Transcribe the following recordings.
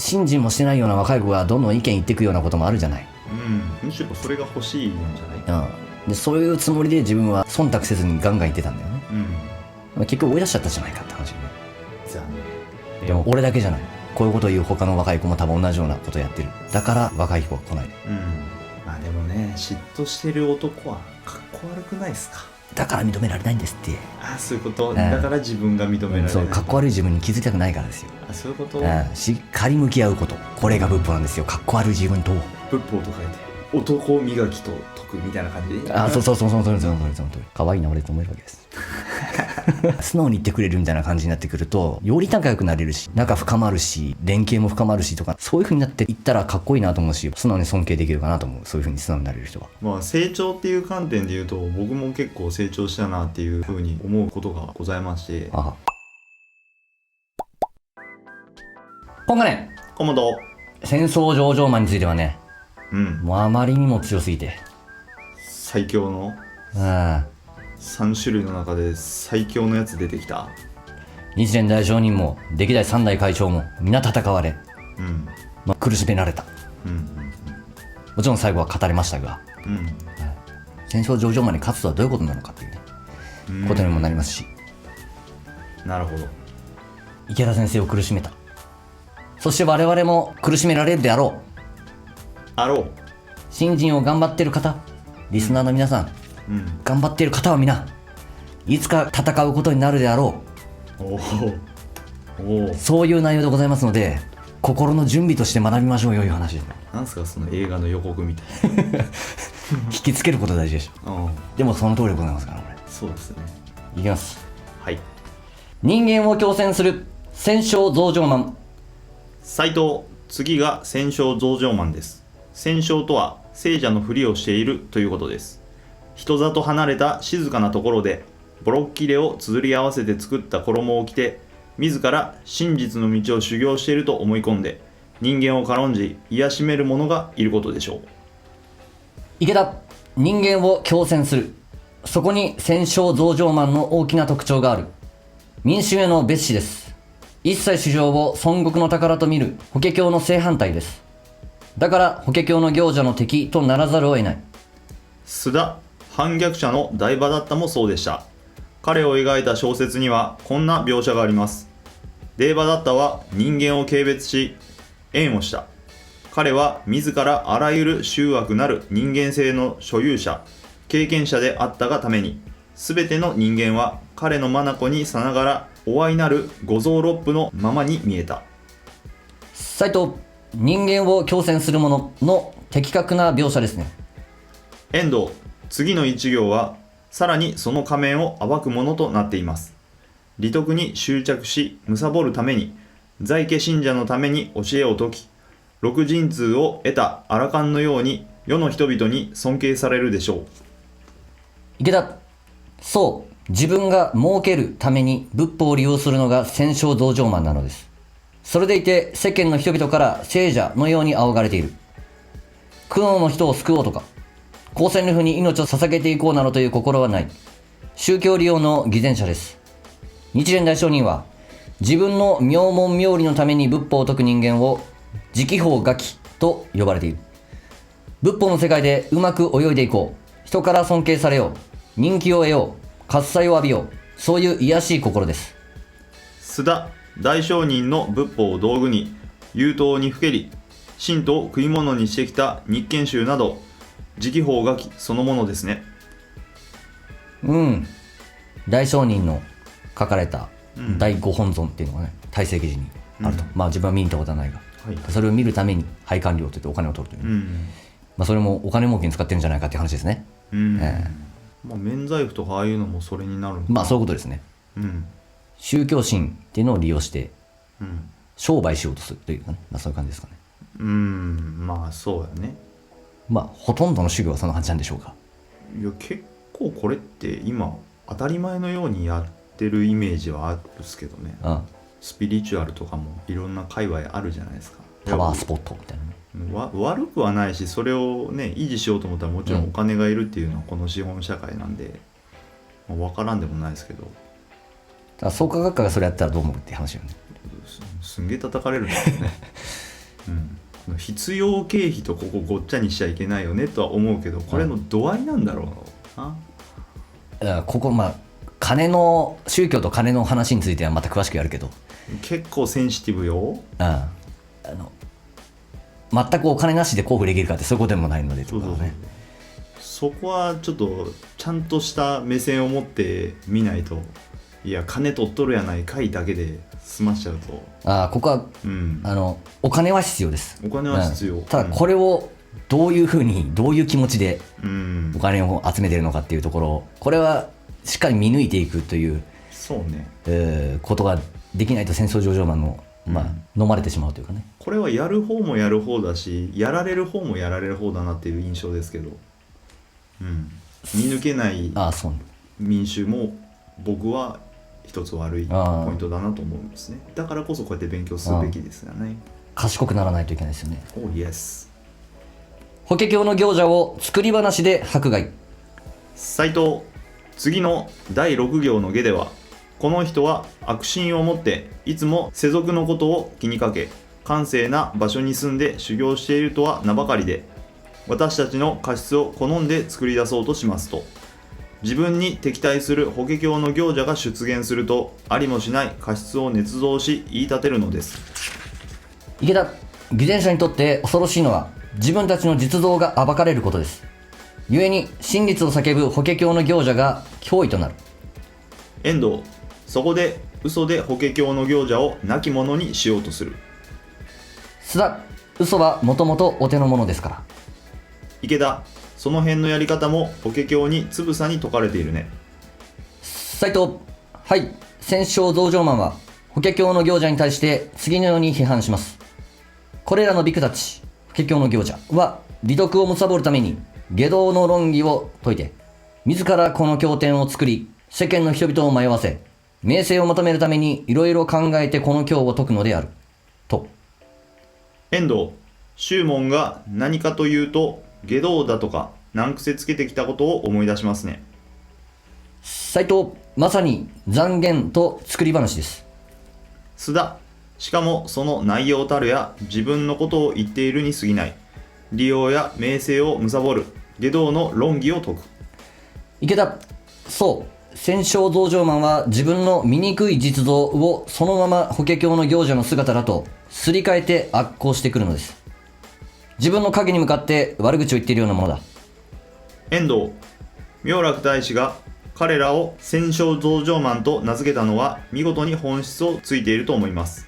信心もしてないような若い子がどんどん意見言ってくようなこともあるじゃない。むしろそれが欲しいんじゃない。でそういうつもりで自分は忖度せずにガンガン言ってたんだよね。結局追い出しちゃったじゃないかって話よね。残念。でも俺だけじゃない、こういうことを言う他の若い子も多分同じようなことをやってる。だから若い子は来ない。まあでもね、嫉妬してる男はかっこ悪くないですか。だから認められないんですって。そういうこと。だから自分が認められない。そうかっこ悪い自分に気づきたくないからですよ。そういうこと。しっかり向き合うこと、これが仏法なんですよ。かっこ悪い自分と仏法と書いて男磨きと解くみたいな感じで。そう可愛いな俺と思えるわけです素直に言ってくれるみたいな感じになってくると、より仲良くなれるし、仲深まるし、連携も深まるしとか、そういう風になっていったらかっこいいなと思うし、素直に尊敬できるかなと思う。そういう風に素直になれる人は。まあ成長っていう観点で言うと、僕も結構成長したなっていう風に思うことがございまして。今回ね、コモド戦争上場マンについてはね、もうあまりにも強すぎて、最強の3種類の中で最強のやつ出てきた。日蓮大上人も歴代三代会長も皆戦われ、苦しめられた。もちろん最後は語れましたが、戦争上場マンに勝つとはどういうことなのかっていうね、ことにもなりますし。なるほど。池田先生を苦しめた。そして我々も苦しめられるであろう。新人を頑張ってる方、リスナーの皆さん、頑張ってる方は皆いつか戦うことになるであろう。そういう内容でございますので、心の準備として学びましょうよ、いう話です。なんすかその映画の予告みたいな引きつけること大事でしょ。でもその通りでございますから、これ。そうですね。いきます。はい。人間を強制する戦勝増上マン。斉藤、次が戦勝増上マンです。戦勝とは聖者のふりをしているということです。人里離れた静かなところでボロッキレを綴り合わせて作った衣を着て、自ら真実の道を修行していると思い込んで人間を軽んじ癒しめる者がいることでしょう。池田、人間を強制する。そこに戦勝増上マンの大きな特徴がある。民衆への蔑視です。一切市場を孫国の宝と見る法華経の正反対です。だから法華経の行者の敵とならざるを得ない。須田、反逆者の大場だったもそうでした。彼を描いた小説にはこんな描写があります。デーバダッタは人間を軽蔑し縁をした。彼は自らあらゆる醜悪なる人間性の所有者、経験者であったがために、すべての人間は彼の眼にさながらお愛なる五臓六腑のままに見えた。斉藤、人間を強制する者の的確な描写ですね。遠藤、次の一行はさらにその仮面を暴くものとなっています。利得に執着し貪るために、在家信者のために教えを説き、六神通を得たアラカンのように世の人々に尊敬されるでしょう。池田、そう、自分が儲けるために仏法を利用するのが戦勝増上マンなのです。それでいて世間の人々から聖者のように仰がれている。苦悩の人を救おうとか、公戦力に命を捧げていこうなどという心はない。宗教利用の偽善者です。日蓮大聖人は自分の名門名利のために仏法を説く人間を直法餓鬼と呼ばれている。仏法の世界でうまく泳いでいこう、人から尊敬されよう、人気を得よう、喝采を浴びよう、そういう卑しい心です。須田、大聖人の仏法を道具に優等にふけり、神道を食い物にしてきた日賢宗など直法餓鬼そのものですね。大聖人の書かれた第五本尊っていうのがね、大聖記事にあると。まあ自分は見に行ったことはないが、それを見るために拝観料といってお金を取るという、まあそれもお金儲けに使ってるんじゃないかっていう話ですね。まあ免罪符とかああいうのもそれになるのかな。まあそういうことですね。宗教心っていうのを利用して、商売しようとするというかね、まあそういう感じですかね。まあそうやね。まあほとんどの宗教はそんな感じなんでしょうか。いや結構これって今当たり前のようにやってるイメージはあるんですけどね。スピリチュアルとかもいろんな界隈あるじゃないですか。パワースポットみたいなね。悪くはないし、それをね維持しようと思ったらもちろんお金がいるっていうのはこの資本社会なんで、分からんでもないですけど。創価学科がそれやったらどう思うって話よね。すんげえ叩かれるんですよね。必要経費とここごっちゃにしちゃいけないよねとは思うけど、これの度合いなんだろうな。だからここ宗教と金の話についてはまた詳しくやるけど、結構センシティブよ。全くお金なしで交付できるかってそういうことでもないのでとかね。そこはちょっとちゃんとした目線を持って見ないと、いや金取っとるやないかいだけで済ましちゃうと、ここは、お金は必要です。お金は必要、ただこれをどういうふうにどういう気持ちでお金を集めてるのかっていうところ、これはしっかり見抜いていくというそうね、ことができないと戦争上場マンの、飲まれてしまうというかね。これはやる方もやる方だし、やられる方もやられる方だなっていう印象ですけど、見抜けない民衆も僕は一つ悪いポイントだなと思うんですね。だからこそこうやって勉強するべきですよね。賢くならないといけないですよね。Oh yes。法華経の行者を作り話で迫害。斉藤、次の第6行の下では、この人は悪心を持っていつも世俗のことを気にかけ、閑静な場所に住んで修行しているとは名ばかりで、私たちの過失を好んで作り出そうとしますと、自分に敵対する法華経の行者が出現すると、ありもしない過失を捏造し言い立てるのです。池田、偽善者にとって恐ろしいのは自分たちの実像が暴かれることです。故に真実を叫ぶ法華経の行者が脅威となる。遠藤、そこで嘘で法華経の行者を亡き者にしようとする。須田、嘘はもともとお手の物ですから。池田、その辺のやり方も法華経につぶさに説かれているね。斉藤、はい、戦勝増上マンは法華経の行者に対して次のように批判します。これらのビクたち法華経の行者は利得を貪るために下道の論議を説いて、自らこの経典を作り、世間の人々を迷わせ、名声を求めるためにいろいろ考えてこの経を説くのであると。遠藤、宗門が何かというと下道だとか難癖つけてきたことを思い出しますね。斉藤、まさに残言と作り話です。須田、しかもその内容たるや自分のことを言っているに過ぎない。利用や名声を貪る下道の論議を説く。池田、そう、戦勝増上マンは自分の醜い実像をそのまま法華経の行者の姿だとすり替えて悪行してくるのです。自分の影に向かって悪口を言っているようなものだ。遠藤、妙楽大師が彼らを戦勝増上マンと名付けたのは見事に本質をついていると思います。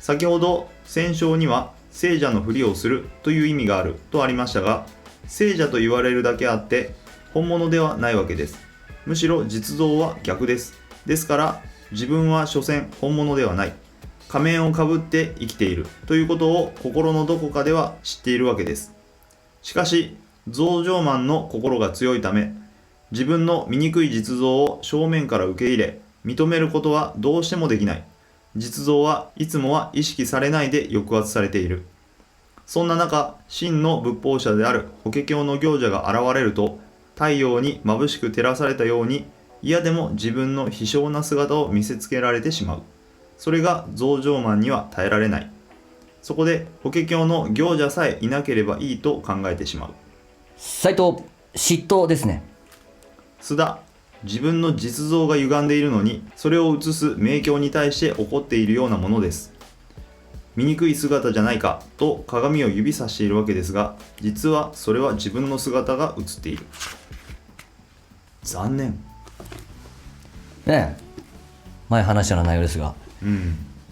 先ほど戦勝には聖者のふりをするという意味があるとありましたが、聖者と言われるだけあって本物ではないわけです。むしろ実像は逆です。ですから自分は所詮本物ではない、仮面をかぶって生きているということを心のどこかでは知っているわけです。しかし増上マンの心が強いため、自分の醜い実像を正面から受け入れ認めることはどうしてもできない。実像はいつもは意識されないで抑圧されている。そんな中、真の仏法者である法華経の行者が現れると、太陽に眩しく照らされたように、嫌でも自分の卑小な姿を見せつけられてしまう。それが増上マンには耐えられない。そこで法華経の行者さえいなければいいと考えてしまう。斉藤、嫉妬ですね。須田、自分の実像が歪んでいるのに、それを映す明鏡に対して怒っているようなものです。醜い姿じゃないかと鏡を指さしているわけですが、実はそれは自分の姿が映っている。残念。ねえ、前話したような内容ですが、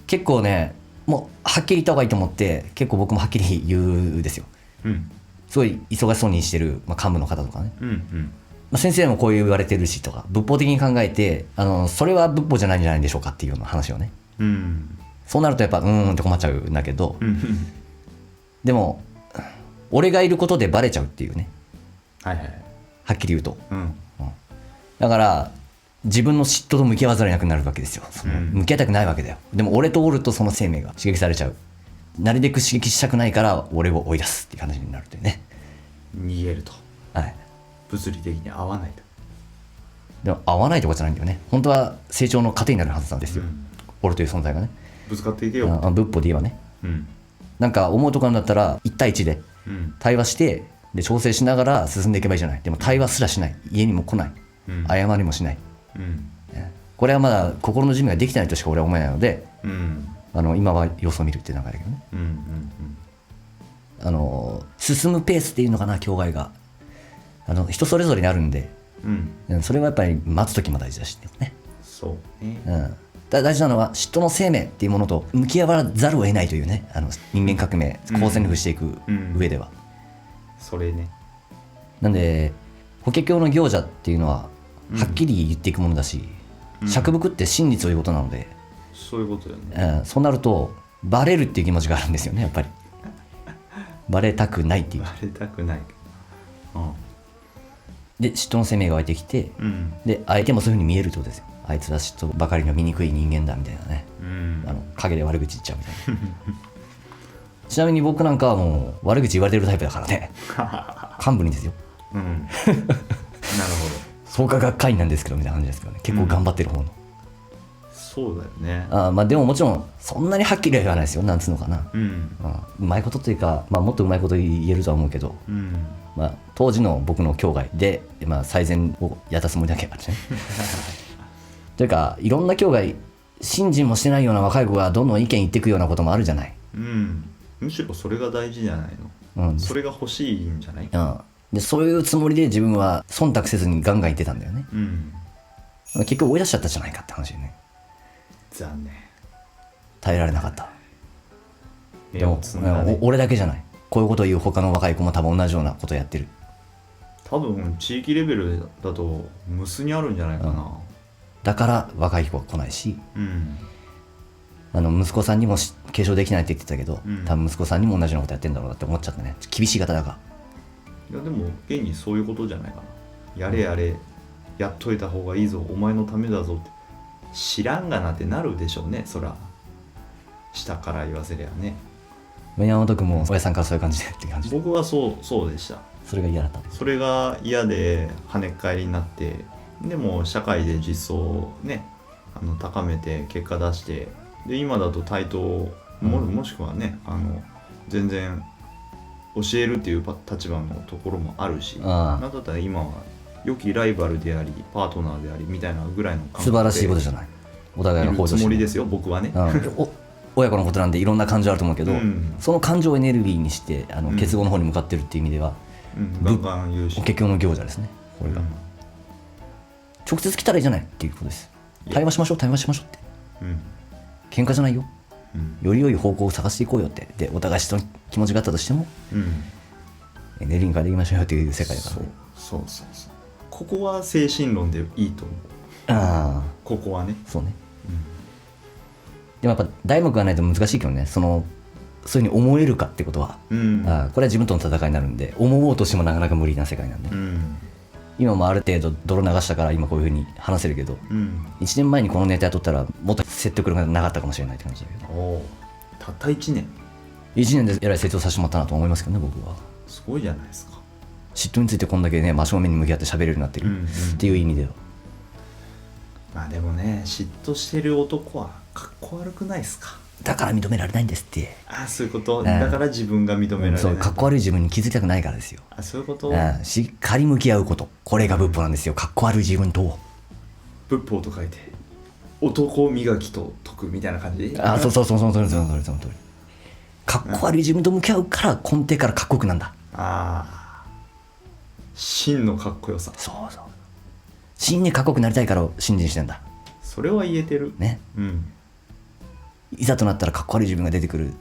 結構ね、もうはっきり言った方がいいと思って、結構僕もはっきり言うんですよ。すごい忙しそうにしてる、幹部の方とかね。先生もこう言われてるしとか、仏法的に考えてそれは仏法じゃないんじゃないでしょうかっていうような話をね、そうなるとやっぱって困っちゃうんだけど、でも俺がいることでバレちゃうっていうね、はっきり言うと、だから自分の嫉妬と向き合わざるを得なくなるわけですよ。向き合いたくないわけだよ。でも俺とおるとその生命が刺激されちゃう。なるべく刺激したくないから俺を追い出すっていう話になるっていうね。逃げると。はい。物理的に合わないと。でも合わないってことじゃないんだよね。本当は成長の糧になるはずなんですよ、俺という存在がね。ぶつかっていけよ。仏法で言えばね。なんか思うところだったら1対1でうん対話してで調整しながら進んでいけばいいじゃない。でも対話すらしない、家にも来ない、うん謝りもしない、うんこれはまだ心の準備ができてないとしか俺は思えないので、うん今は様子を見るっていう流れだけどね。うんうん進むペースっていうのかな、境界が人それぞれにあるんで、うんそれはやっぱり待つ時も大事だしね。そうね大事なのは嫉妬の生命っていうものと向き合わざるを得ないというね、人間革命公戦力していく上では、それねなんで法華経の行者っていうのははっきり言っていくものだし、釈伏って真実を言うことなので、そういうことよねそうなるとバレるっていう気持ちがあるんですよね、やっぱりバレたくないっていう。バレたくないで嫉妬の生命が湧いてきて、うんで相手もそういうふうに見えるってことですよ。あいつは嫉妬ばかりの醜い人間だみたいなね、うん陰で悪口言っちゃうみたいなちなみに僕なんかはもう悪口言われてるタイプだからね幹部にですよ、うんなるほど創価学会員なんですけどみたいな感じですけどね、結構頑張ってる方の、そうだよねまあでももちろんそんなにはっきりは言わないですよ、なんつうのかな、うんうまいことというか、もっとうまいこと言えるとは思うけど、うん当時の僕の境外で、最善をやったつもりだけあるねというかいろんな境外信心もしてないような若い子がどんどん意見言ってくようなこともあるじゃない、むしろそれが大事じゃないのそれが欲しいんじゃないでそういうつもりで自分は忖度せずにガンガン言ってたんだよね、結局追い出しちゃったじゃないかって話でね、残念耐えられなかった。でも目をつんだね俺だけじゃない、こういうことを言う他の若い子も多分同じようなことやってる。多分地域レベルだと無数にあるんじゃないかなだから若い子は来ないし、うん息子さんにも継承できないって言ってたけど、多分息子さんにも同じようなことやってんだろうなって思っちゃったね。厳しい方だから。いやでも現にそういうことじゃないかな。やれやれ、やっといた方がいいぞ、お前のためだぞって知らんがなってなるでしょうね。そら下から言わせりゃね。山本君も親さんからそういう感じでって感じで、僕はそうでした。それが嫌だった。それが嫌で跳ねっ返りになって、でも社会で実装をね高めて結果出して、で今だと対等 もしくはね全然教えるっていう立場のところもあるし、なんだったら今は良きライバルでありパートナーでありみたいなぐらいの感覚で素晴らしいことじゃない。お互いの向上いるつもりですよ僕はね。親子のことなんでいろんな感情あると思うけど、その感情をエネルギーにして結合の方に向かってるっていう意味では、ガンガン言うし、結局の行者ですね。これが、直接来たらいいじゃないっていうことです。対話しましょうって、喧嘩じゃないよ、より良い方向を探していこうよって。でお互い人の気持ちがあったとしても、エネルギーに変えていきましょうよっていう世界だからね。そうここは精神論でいいと思う。ここはね。そうね、でもやっぱ題目がないと難しいけどね、そういうふうに思えるかってことは、これは自分との戦いになるんで、思おうとしてもなかなか無理な世界なんで、今もある程度泥流したから今こういうふうに話せるけど、1年前にこのネタやっとったらもっと説得力がなかったかもしれないって感じだけど、たった1年1年でえらい成長させてもらったなと思いますけどね、僕は。すごいじゃないですか。嫉妬についてこんだけね真正面に向き合って喋れるようになってるっていう意味では、まあでもね、嫉妬してる男はかっこ悪くないですか。だから認められないんですって。そういうこと。だから自分が認められない。そうかっこ悪い自分に気づきたくないからですよ。そういうこと。しっかり向き合うこと、これが仏法なんですよ。かっこ悪い自分と仏法と書いて男磨きと解くみたいな感じで。そうその通り。かっこ悪い自分と向き合うから根底からかっこよくなんだ。真のかっこよさ。そう真にかっこよくなりたいから信心してんだ。それは言えてるね。いざとなったらかっこ悪い自分が出てくる、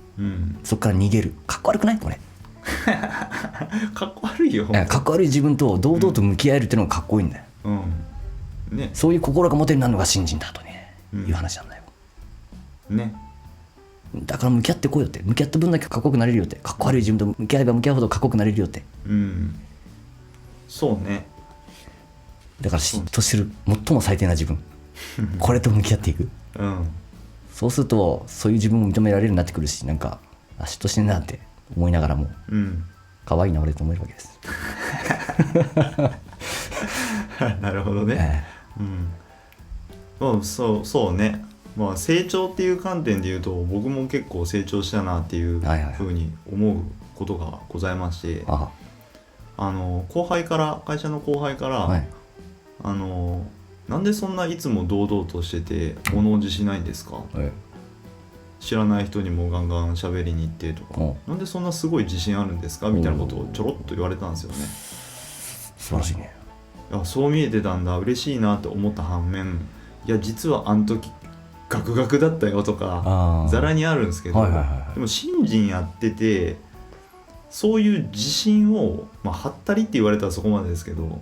そっから逃げる。かっこ悪くないこれかっこ悪いよ。かっこ悪い自分と堂々と向き合えるっていうのがかっこいいんだよ、ね、そういう心が持てるようになるのが信心だとね、いう話なんだよね。だから向き合ってこいよって。向き合った分だけかっこよくなれるよって。かっこ悪い自分と向き合えば向き合うほどかっこよくなれるよって。そうね。だから嫉妬してる最も最低な自分これと向き合っていく、そうするとそういう自分も認められるようになってくるし、なんか嫉妬してんなって思いながらも、可愛いな俺と思えるわけですなるほどね。そうね。まあ成長っていう観点で言うと僕も結構成長したなっていうふうに思うことがございまして、あ会社の後輩から、はい、なんでそんないつも堂々としてて物おじしないんですか、知らない人にもガンガン喋りに行ってとか、なんでそんなすごい自信あるんですかみたいなことをちょろっと言われたんですよね。素晴らしいね。いやそう見えてたんだ、嬉しいなって思った反面、いや実はあの時ガクガクだったよとかざらにあるんですけど、でも新人やっててそういう自信を、はったりって言われたらそこまでですけど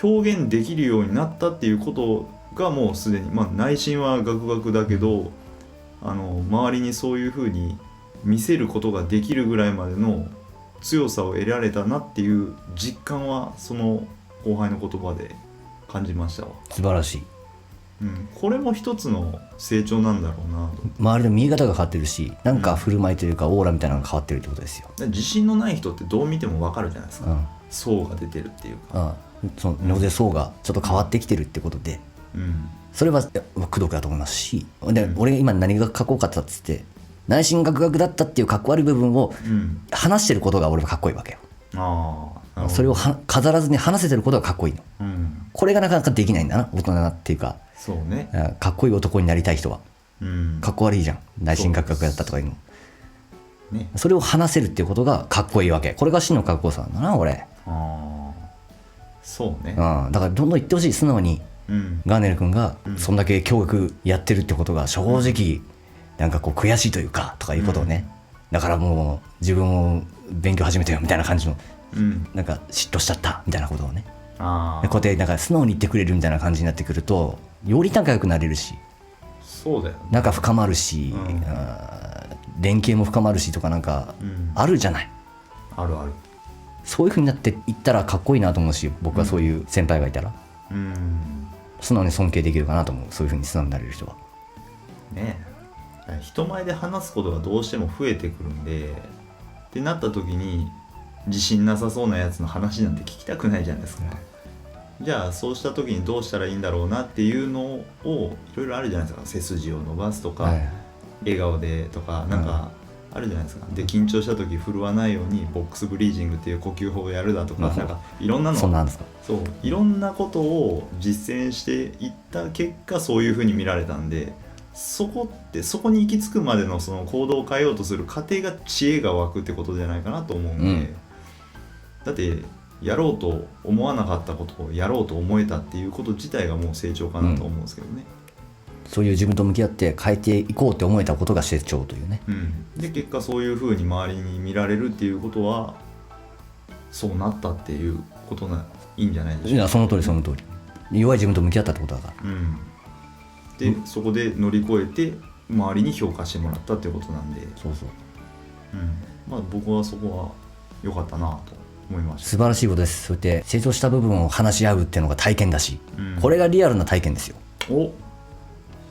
表現できるようになったっていうことがもうすでに、内心はガクガクだけど周りにそういう風に見せることができるぐらいまでの強さを得られたなっていう実感はその後輩の言葉で感じましたわ。素晴らしい。これも一つの成長なんだろうなと。周りの見え方が変わってるし、なんか振る舞いというかオーラみたいなのが変わってるってことですよ。自信のない人ってどう見ても分かるじゃないですか、層が出てるっていうか、そのノゼ層がちょっと変わってきてるってことで、それは功徳だと思いますし、で、俺が今何がかっこよかったっつって内心ガクガクだったっていうかっこ悪い部分を話してることが俺はかっこいいわけよ。それを飾らずに話せてることがかっこいいの、これがなかなかできないんだな、大人っていうか。そうね、かっこいい男になりたい人は、かっこ悪いじゃん、内心ガクガクだったとかいうの、ね、それを話せるっていうことがかっこいいわけ。これが真のかっこよさなんだな俺。そうね、だからどんどん言ってほしい、素直に、ガーネル君がそんだけ教育やってるってことが正直なんかこう悔しいというかとかいうことをね、だからもう自分も勉強始めたよみたいな感じの、なんか嫉妬しちゃったみたいなことをね、こうやってなんか素直に言ってくれるみたいな感じになってくるとより仲良くなれるし、そうだよね、仲深まるし、連携も深まるしとかなんかあるじゃない、あるある。そういう風になっていったらかっこいいなと思うし、僕はそういう先輩がいたら、素直に尊敬できるかなと思う。そういう風に素直になれる人はねえ、人前で話すことがどうしても増えてくるんでってなった時に自信なさそうなやつの話なんて聞きたくないじゃないですか、じゃあそうした時にどうしたらいいんだろうなっていうのをいろいろあるじゃないですか。背筋を伸ばすとか、笑顔でとかなんかあるじゃないですか。で緊張した時振るわないようにボックスブリージングっていう呼吸法をやるだとか、なんかいろんなの、そうなんですか。そういろんなことを実践していった結果そういう風に見られたんで、そこに行き着くまでのその行動を変えようとする過程が知恵が湧くってことじゃないかなと思うんで、だってやろうと思わなかったことをやろうと思えたっていうこと自体がもう成長かなと思うんですけどね、そういう自分と向き合って変えていこうって思えたことが成長というね、で結果そういう風に周りに見られるっていうことはそうなったっていうこといいんじゃないでしょうか。いやその通りその通り、弱い自分と向き合ったってことだから、でそこで乗り越えて周りに評価してもらったっていうことなんで、そうそう、僕はそこは良かったなと思いました。素晴らしいことです。そうやって成長した部分を話し合うっていうのが体験だし、これがリアルな体験ですよ。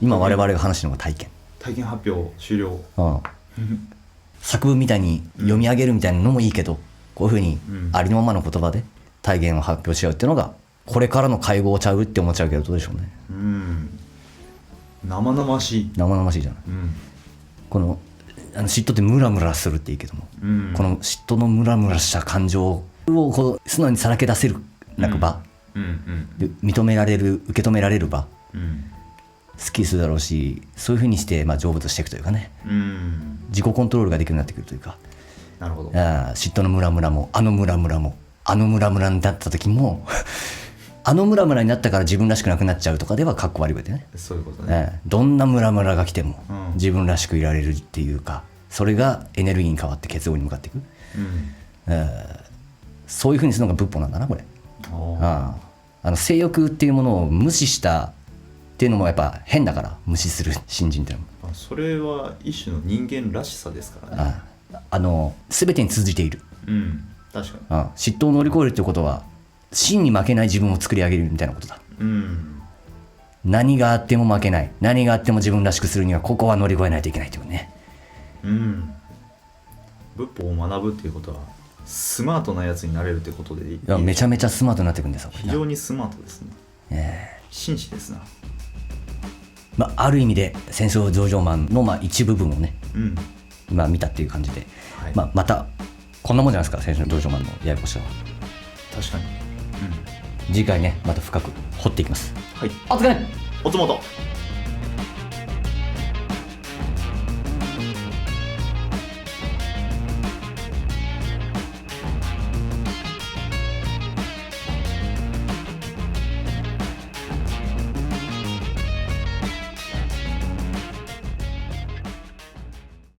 今我々が話してるのが体験発表終了、作文みたいに読み上げるみたいなのもいいけど、こういうふうにありのままの言葉で体験を発表し合うっていうのがこれからの会合ちゃうって思っちゃうけど、どうでしょうね。生々しいじゃない、この嫉妬ってムラムラするっていいけども、この嫉妬のムラムラした感情をこう素直にさらけ出せるなんか場、認められる受け止められる場、好きするだろうし、そういうふうにして成仏していくというかね、自己コントロールができるようになってくるというか、なるほど。嫉妬のムラムラもムラムラもムラムラになった時もムラムラになったから自分らしくなくなっちゃうとかではかっこ悪いわけね。そういうことね、どんなムラムラが来ても自分らしくいられるっていうか、それがエネルギーに変わって結合に向かっていく、そういうふうにするのが仏法なんだなこれ。性欲っていうものを無視したっていうのもやっぱ変だから、無視する信心っていうのもそれは一種の人間らしさですからね。全てに通じている、確かに、嫉妬を乗り越えるってことは真に負けない自分を作り上げるみたいなことだ、何があっても負けない、何があっても自分らしくするにはここは乗り越えないといけないというね。仏法を学ぶっていうことはスマートなやつになれるってことでいい。めちゃめちゃスマートになっていくんですよ。非常にスマートですね、紳士ですな。ある意味で戦争増上マンの一部分をね、うん見たっていう感じで、はいまたこんなもんじゃないですか、戦争増上マンのややこしさは。確かに。次回ねまた深く掘っていきます。はい。お疲れ。おつもと。